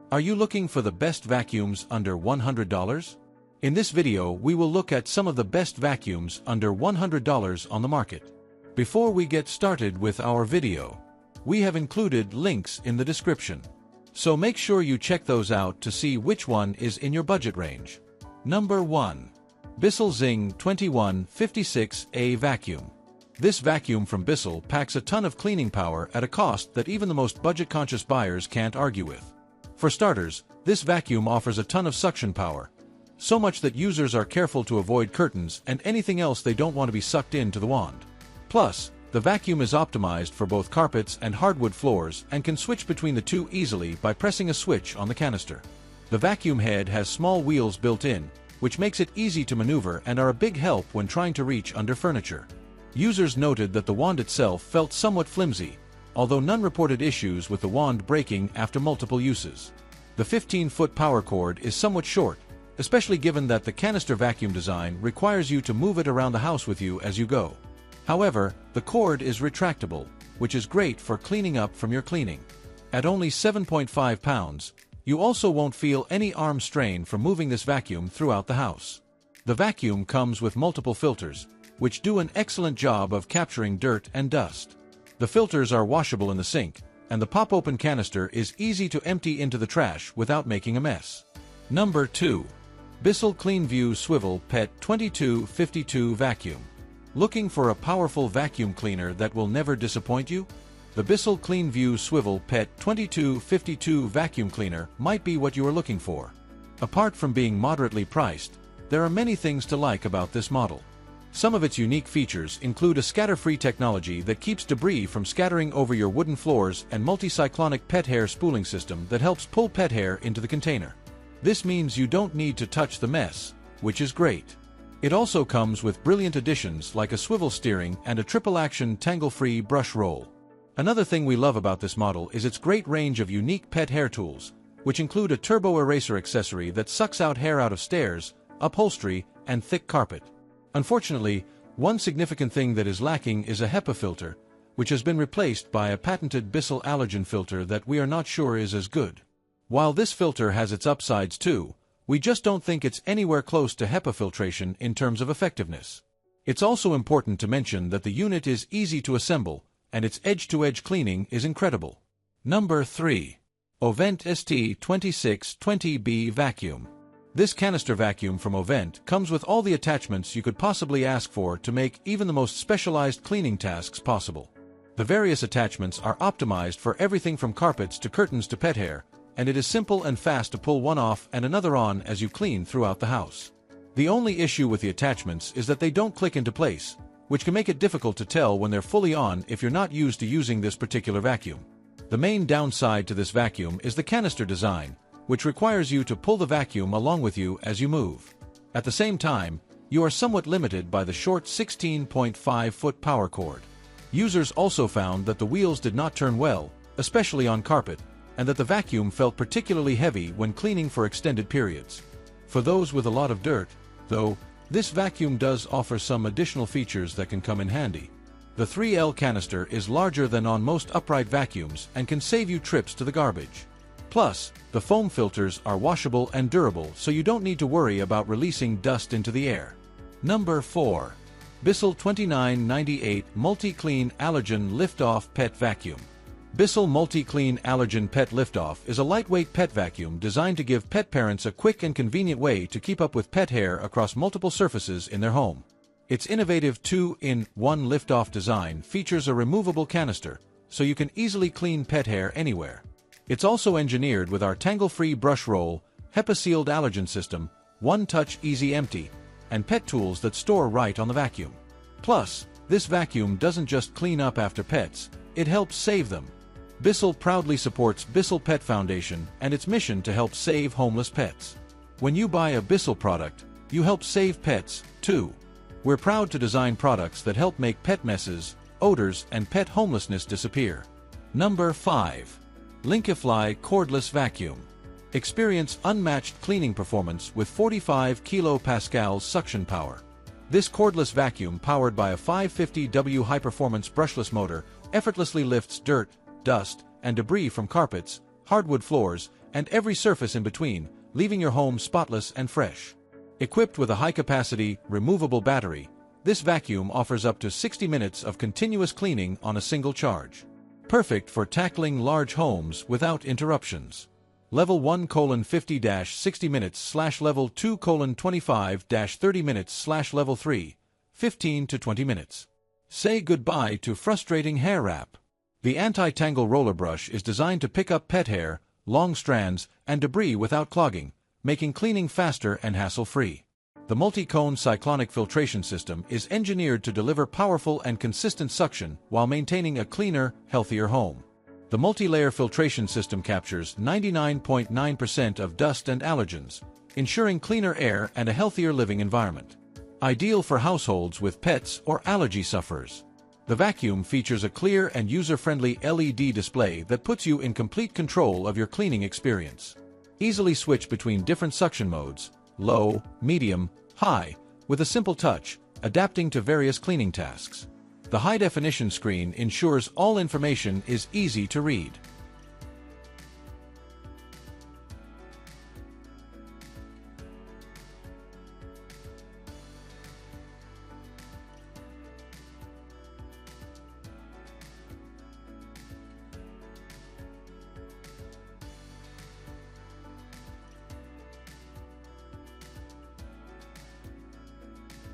Are you looking for the best vacuums under $100? In this video, we will look at some of the best vacuums under $100 on the market. Before we get started with our video, we have included links in the description. So make sure you check those out to see which one is in your budget range. Number 1. Bissell Zing 2156A Vacuum. This vacuum from Bissell packs a ton of cleaning power at a cost that even the most budget-conscious buyers can't argue with. For starters, this vacuum offers a ton of suction power, so much that users are careful to avoid curtains and anything else they don't want to be sucked into the wand. Plus, the vacuum is optimized for both carpets and hardwood floors and can switch between the two easily by pressing a switch on the canister. The vacuum head has small wheels built in, which makes it easy to maneuver and are a big help when trying to reach under furniture. Users noted that the wand itself felt somewhat flimsy, although none reported issues with the wand breaking after multiple uses. The 15-foot power cord is somewhat short, especially given that the canister vacuum design requires you to move it around the house with you as you go. However, the cord is retractable, which is great for cleaning up from your cleaning. At only 7.5 pounds, you also won't feel any arm strain from moving this vacuum throughout the house. The vacuum comes with multiple filters, which do an excellent job of capturing dirt and dust. The filters are washable in the sink, and the pop-open canister is easy to empty into the trash without making a mess. Number 2. Bissell Cleanview Swivel PET 2252 Vacuum. Looking for a powerful vacuum cleaner that will never disappoint you? The Bissell Cleanview Swivel PET 2252 Vacuum Cleaner might be what you are looking for. Apart from being moderately priced, there are many things to like about this model. Some of its unique features include a scatter-free technology that keeps debris from scattering over your wooden floors and multi-cyclonic pet hair spooling system that helps pull pet hair into the container. This means you don't need to touch the mess, which is great. It also comes with brilliant additions like a swivel steering and a triple-action tangle-free brush roll. Another thing we love about this model is its great range of unique pet hair tools, which include a turbo eraser accessory that sucks out hair out of stairs, upholstery, and thick carpet. Unfortunately, one significant thing that is lacking is a HEPA filter, which has been replaced by a patented Bissell Allergen filter that we are not sure is as good. While this filter has its upsides too, we just don't think it's anywhere close to HEPA filtration in terms of effectiveness. It's also important to mention that the unit is easy to assemble, and its edge-to-edge cleaning is incredible. Number 3. Ovente ST2620B Vacuum. This canister vacuum from Avent comes with all the attachments you could possibly ask for to make even the most specialized cleaning tasks possible. The various attachments are optimized for everything from carpets to curtains to pet hair, and it is simple and fast to pull one off and another on as you clean throughout the house. The only issue with the attachments is that they don't click into place, which can make it difficult to tell when they're fully on if you're not used to using this particular vacuum. The main downside to this vacuum is the canister design, which requires you to pull the vacuum along with you as you move. At the same time, you are somewhat limited by the short 16.5-foot power cord. Users also found that the wheels did not turn well, especially on carpet, and that the vacuum felt particularly heavy when cleaning for extended periods. For those with a lot of dirt, though, this vacuum does offer some additional features that can come in handy. The 3L canister is larger than on most upright vacuums and can save you trips to the garbage. Plus, the foam filters are washable and durable, so you don't need to worry about releasing dust into the air. Number 4. Bissell 2998 MultiClean Allergen Lift-Off Pet Vacuum. Bissell MultiClean Allergen Pet Lift-Off is a lightweight pet vacuum designed to give pet parents a quick and convenient way to keep up with pet hair across multiple surfaces in their home. Its innovative 2-in-1 lift-off design features a removable canister, so you can easily clean pet hair anywhere. It's also engineered with our tangle-free brush roll, HEPA-sealed allergen system, one-touch easy empty, and pet tools that store right on the vacuum. Plus, this vacuum doesn't just clean up after pets, it helps save them. Bissell proudly supports Bissell Pet Foundation and its mission to help save homeless pets. When you buy a Bissell product, you help save pets, too. We're proud to design products that help make pet messes, odors, and pet homelessness disappear. Number 5. Linkifly Cordless Vacuum. Experience unmatched cleaning performance with 45 kilopascals suction power. This cordless vacuum, powered by a 550W high-performance brushless motor, effortlessly lifts dirt, dust, and debris from carpets, hardwood floors, and every surface in between, leaving your home spotless and fresh. Equipped with a high-capacity, removable battery, this vacuum offers up to 60 minutes of continuous cleaning on a single charge. Perfect for tackling large homes without interruptions. Level 1:50-60 minutes/Level 2:25-30 minutes/Level 3, 15 to 20 minutes. Say goodbye to frustrating hair wrap. The anti-tangle roller brush is designed to pick up pet hair, long strands, and debris without clogging, making cleaning faster and hassle-free. The multi-cone cyclonic filtration system is engineered to deliver powerful and consistent suction while maintaining a cleaner, healthier home. The multi-layer filtration system captures 99.9% of dust and allergens, ensuring cleaner air and a healthier living environment. Ideal for households with pets or allergy sufferers. The vacuum features a clear and user-friendly LED display that puts you in complete control of your cleaning experience. Easily switch between different suction modes, low, medium, high, with a simple touch, adapting to various cleaning tasks. The high-definition screen ensures all information is easy to read.